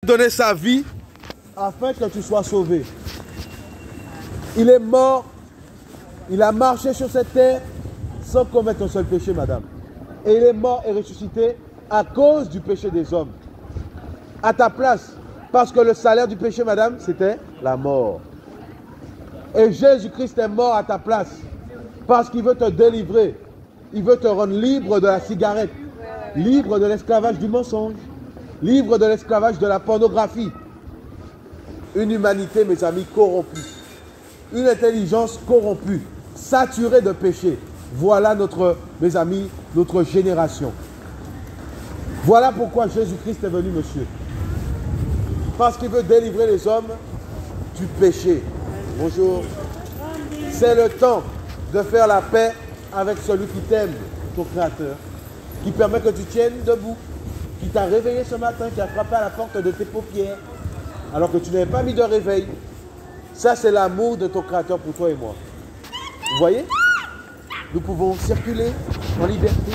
donné sa vie afin que tu sois sauvé. Il est mort, il a marché sur cette terre sans commettre un seul péché, madame. Et il est mort et ressuscité à cause du péché des hommes. À ta place, parce que le salaire du péché, madame, c'était la mort. Et Jésus-Christ est mort à ta place parce qu'il veut te délivrer. Il veut te rendre libre de la cigarette, libre de l'esclavage du mensonge, libre de l'esclavage de la pornographie. Une humanité, mes amis, corrompue. Une intelligence corrompue, saturée de péché. Voilà mes amis, notre génération. Voilà pourquoi Jésus-Christ est venu, monsieur. Parce qu'il veut délivrer les hommes du péché. Bonjour. C'est le temps de faire la paix avec celui qui t'aime, ton Créateur, qui permet que tu tiennes debout, qui t'a réveillé ce matin, qui a frappé à la porte de tes paupières, alors que tu n'avais pas mis de réveil. Ça, c'est l'amour de ton Créateur pour toi et moi. Vous voyez? Nous pouvons circuler en liberté.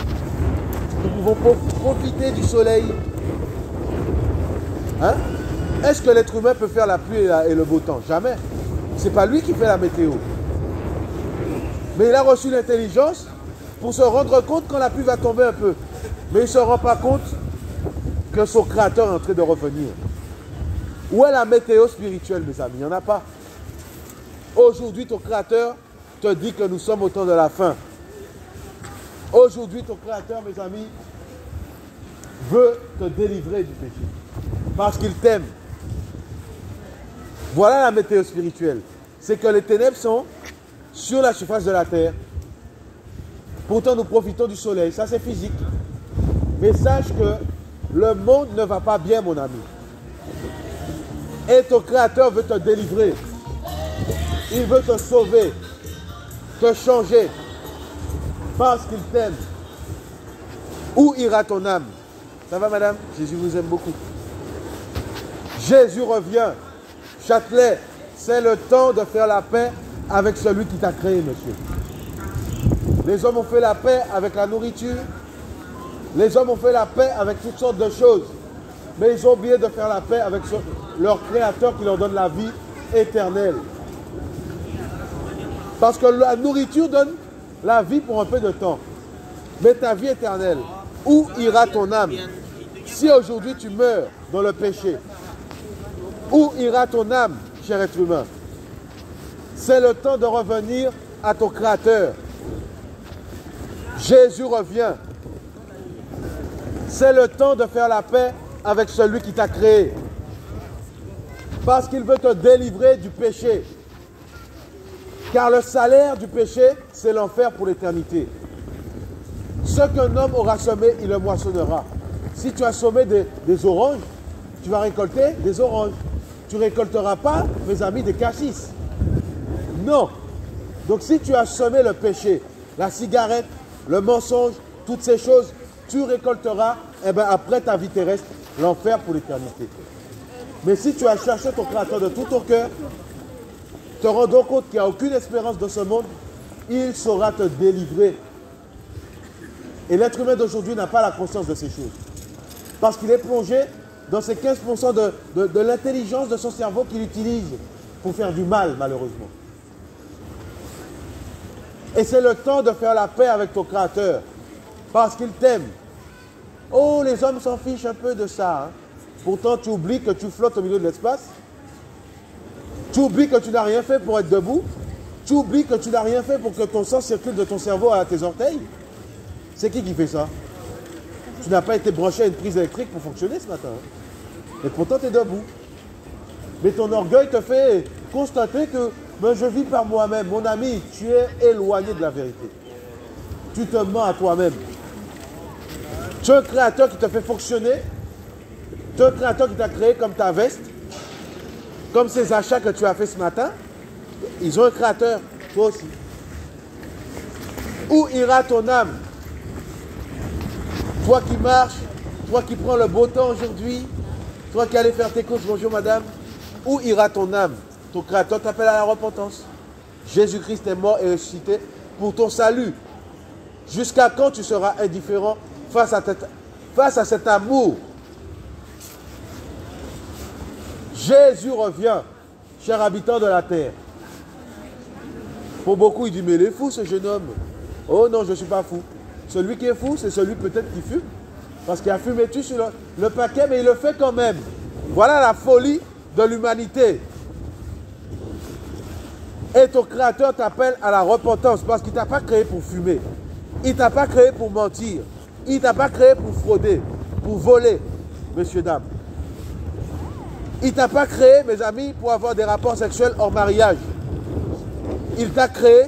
Nous pouvons profiter du soleil. Hein? Est-ce que l'être humain peut faire la pluie et le beau temps? Jamais. Ce n'est pas lui qui fait la météo. Mais il a reçu l'intelligence pour se rendre compte quand la pluie va tomber un peu. Mais il ne se rend pas compte que son Créateur est en train de revenir. Où est la météo spirituelle, mes amis? Il n'y en a pas. Aujourd'hui, ton Créateur te dit que nous sommes au temps de la fin. Aujourd'hui, ton Créateur, mes amis, veut te délivrer du péché. Parce qu'il t'aime. Voilà la météo spirituelle. C'est que les ténèbres sont sur la surface de la terre. Pourtant, nous profitons du soleil. Ça, c'est physique. Mais sache que le monde ne va pas bien, mon ami. Et ton Créateur veut te délivrer. Il veut te sauver, te changer, parce qu'il t'aime. Où ira ton âme? Ça va, madame? Jésus vous aime beaucoup. Jésus revient. Châtelet, c'est le temps de faire la paix avec celui qui t'a créé, monsieur. Les hommes ont fait la paix avec la nourriture. Les hommes ont fait la paix avec toutes sortes de choses. Mais ils ont oublié de faire la paix avec leur Créateur qui leur donne la vie éternelle. Parce que la nourriture donne la vie pour un peu de temps. Mais ta vie éternelle, où ira ton âme? Si aujourd'hui tu meurs dans le péché, où ira ton âme, cher être humain? C'est le temps de revenir à ton Créateur. Jésus revient. C'est le temps de faire la paix avec celui qui t'a créé. Parce qu'il veut te délivrer du péché. Car le salaire du péché, c'est l'enfer pour l'éternité. Ce qu'un homme aura semé, il le moissonnera. Si tu as semé des oranges, tu vas récolter des oranges. Tu ne récolteras pas, mes amis, des cassis. Non. Donc si tu as semé le péché, la cigarette, le mensonge, toutes ces choses, tu récolteras, après ta vie terrestre, l'enfer pour l'éternité. Mais si tu as cherché ton Créateur de tout ton cœur, te rendant compte qu'il n'y a aucune espérance dans ce monde, il saura te délivrer. Et l'être humain d'aujourd'hui n'a pas la conscience de ces choses. Parce qu'il est plongé dans ces 15% de l'intelligence de son cerveau qu'il utilise pour faire du mal, malheureusement. Et c'est le temps de faire la paix avec ton Créateur, parce qu'il t'aime. Oh, les hommes s'en fichent un peu de ça. Hein. Pourtant, tu oublies que tu flottes au milieu de l'espace. Tu oublies que tu n'as rien fait pour être debout. Tu oublies que tu n'as rien fait pour que ton sang circule de ton cerveau à tes orteils. C'est qui fait ça? Tu n'as pas été branché à une prise électrique pour fonctionner ce matin. Hein. Et pourtant, tu es debout. Mais ton orgueil te fait constater que je vis par moi-même. Mon ami, tu es éloigné de la vérité. Tu te mens à toi-même. Tu as un Créateur qui te fait fonctionner. Tu as un Créateur qui t'a créé comme ta veste. Comme ces achats que tu as fait ce matin. Ils ont un Créateur. Toi aussi. Où ira ton âme? Toi qui marches, toi qui prends le beau temps aujourd'hui, toi qui allais faire tes courses, bonjour madame. Où ira ton âme? Ton Créateur t'appelle à la repentance. Jésus-Christ est mort et ressuscité pour ton salut. Jusqu'à quand tu seras indifférent face à cet amour? Jésus revient, chers habitants de la terre. Pour beaucoup, il dit, mais il est fou ce jeune homme. Oh non, je ne suis pas fou. Celui qui est fou, c'est celui peut-être qui fume. Parce qu'il a fumé tout sur le paquet, mais il le fait quand même. Voilà la folie de l'humanité. Et ton Créateur t'appelle à la repentance parce qu'il ne t'a pas créé pour fumer. Il ne t'a pas créé pour mentir. Il ne t'a pas créé pour frauder, pour voler, messieurs, dames. Il ne t'a pas créé, mes amis, pour avoir des rapports sexuels hors mariage. Il t'a créé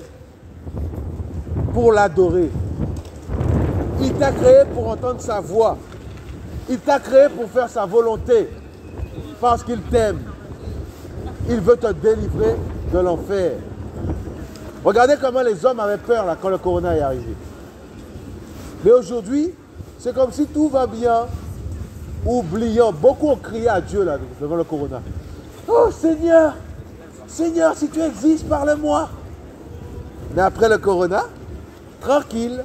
pour l'adorer. Il t'a créé pour entendre sa voix. Il t'a créé pour faire sa volonté. Parce qu'il t'aime. Il veut te délivrer de l'enfer. Regardez comment les hommes avaient peur là, quand le corona est arrivé. Mais aujourd'hui, c'est comme si tout va bien, oubliant. Beaucoup ont crié à Dieu là, devant le corona. Oh Seigneur, Seigneur, si tu existes, parle-moi. Mais après le corona, tranquille,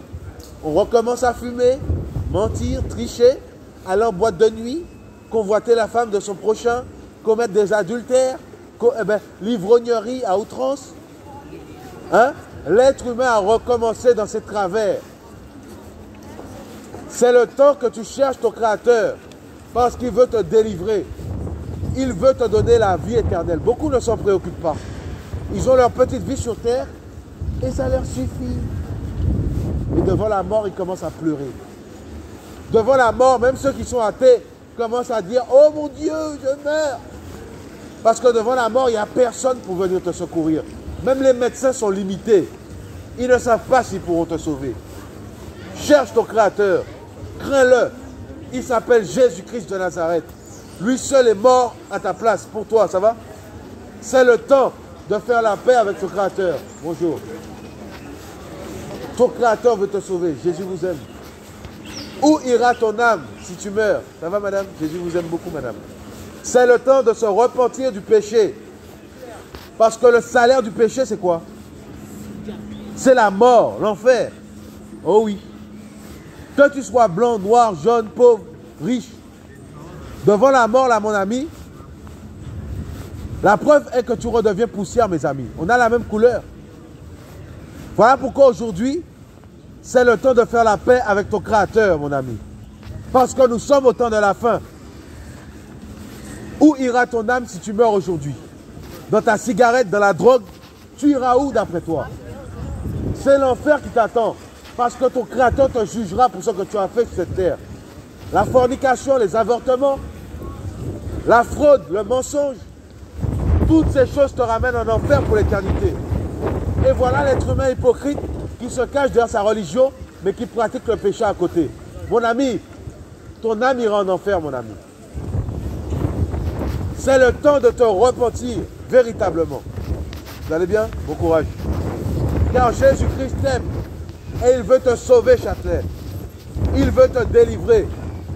on recommence à fumer, mentir, tricher, aller en boîte de nuit, convoiter la femme de son prochain, commettre des adultères, l'ivrognerie à outrance. Hein? L'être humain a recommencé dans ses travers. C'est le temps que tu cherches ton Créateur parce qu'il veut te délivrer. Il veut te donner la vie éternelle. Beaucoup ne s'en préoccupent pas. Ils ont leur petite vie sur terre et ça leur suffit. Et devant la mort, ils commencent à pleurer. Devant la mort, même ceux qui sont athées commencent à dire « Oh mon Dieu, je meurs !» Parce que devant la mort, il n'y a personne pour venir te secourir. Même les médecins sont limités. Ils ne savent pas s'ils pourront te sauver. Cherche ton Créateur. Crains-le. Il s'appelle Jésus-Christ de Nazareth. Lui seul est mort à ta place. Pour toi, ça va? C'est le temps de faire la paix avec ton Créateur. Bonjour. Ton Créateur veut te sauver. Jésus vous aime. Où ira ton âme si tu meurs? Ça va, madame? Jésus vous aime beaucoup, madame. C'est le temps de se repentir du péché. Parce que le salaire du péché, c'est quoi? C'est la mort, l'enfer. Oh oui. Que tu sois blanc, noir, jaune, pauvre, riche. Devant la mort, là, mon ami, la preuve est que tu redeviens poussière, mes amis. On a la même couleur. Voilà pourquoi aujourd'hui, c'est le temps de faire la paix avec ton Créateur, mon ami. Parce que nous sommes au temps de la fin. Où ira ton âme si tu meurs aujourd'hui? Dans ta cigarette, dans la drogue, tu iras où d'après toi? C'est l'enfer qui t'attend. Parce que ton Créateur te jugera pour ce que tu as fait sur cette terre. La fornication, les avortements, la fraude, le mensonge, toutes ces choses te ramènent en enfer pour l'éternité. Et voilà l'être humain hypocrite qui se cache derrière sa religion, mais qui pratique le péché à côté. Mon ami, ton âme ira en enfer, mon ami. C'est le temps de te repentir, véritablement. Vous allez bien? Bon courage. Car Jésus-Christ t'aime et il veut te sauver, Châtelet. Il veut te délivrer.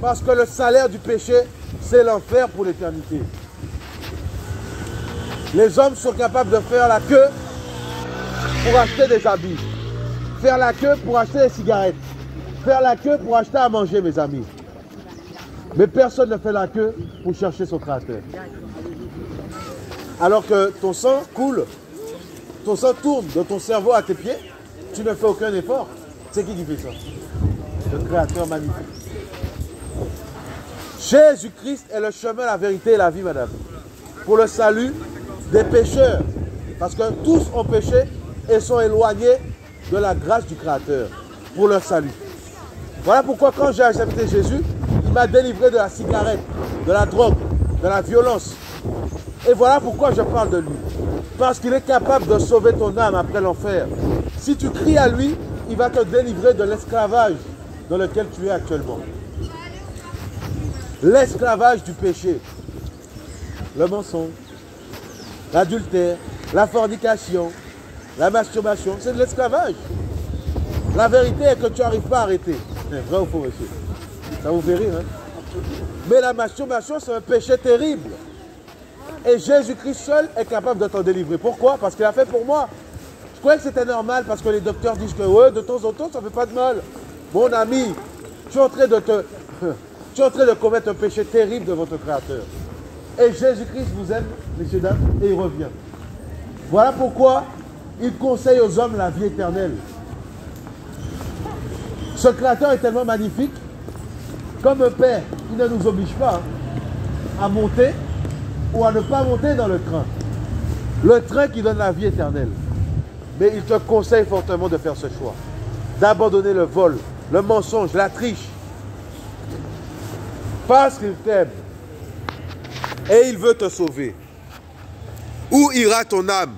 Parce que le salaire du péché, c'est l'enfer pour l'éternité. Les hommes sont capables de faire la queue pour acheter des habits. Faire la queue pour acheter des cigarettes. Faire la queue pour acheter à manger, mes amis. Mais personne ne fait la queue pour chercher son Créateur. Alors que ton sang coule, ton sang tourne de ton cerveau à tes pieds, tu ne fais aucun effort. C'est qui fait ça? Le Créateur magnifique. Jésus-Christ est le chemin, la vérité et la vie, madame. Pour le salut des pécheurs. Parce que tous ont péché et sont éloignés de la grâce du Créateur. Pour leur salut. Voilà pourquoi quand j'ai accepté Jésus, il m'a délivré de la cigarette, de la drogue, de la violence. Et voilà pourquoi je parle de lui. Parce qu'il est capable de sauver ton âme après l'enfer. Si tu cries à lui, il va te délivrer de l'esclavage dans lequel tu es actuellement. L'esclavage du péché. Le mensonge, l'adultère, la fornication, la masturbation, c'est de l'esclavage. La vérité est que tu n'arrives pas à arrêter. C'est vrai ou faux, monsieur? Ça vous fait rire, hein? Mais la masturbation, c'est un péché terrible. Et Jésus-Christ seul est capable de t'en délivrer. Pourquoi? Parce qu'il a fait pour moi. Je croyais que c'était normal parce que les docteurs disent que ouais, de temps en temps, ça ne fait pas de mal. Mon ami, tu es en train de commettre un péché terrible devant ton Créateur. Et Jésus-Christ vous aime, messieurs, dames, et il revient. Voilà pourquoi il conseille aux hommes la vie éternelle. Ce Créateur est tellement magnifique, comme un Père qui ne nous oblige pas à monter ou à ne pas monter dans le train. Le train qui donne la vie éternelle. Mais il te conseille fortement de faire ce choix. D'abandonner le vol, le mensonge, la triche. Parce qu'il t'aime. Et il veut te sauver. Où ira ton âme?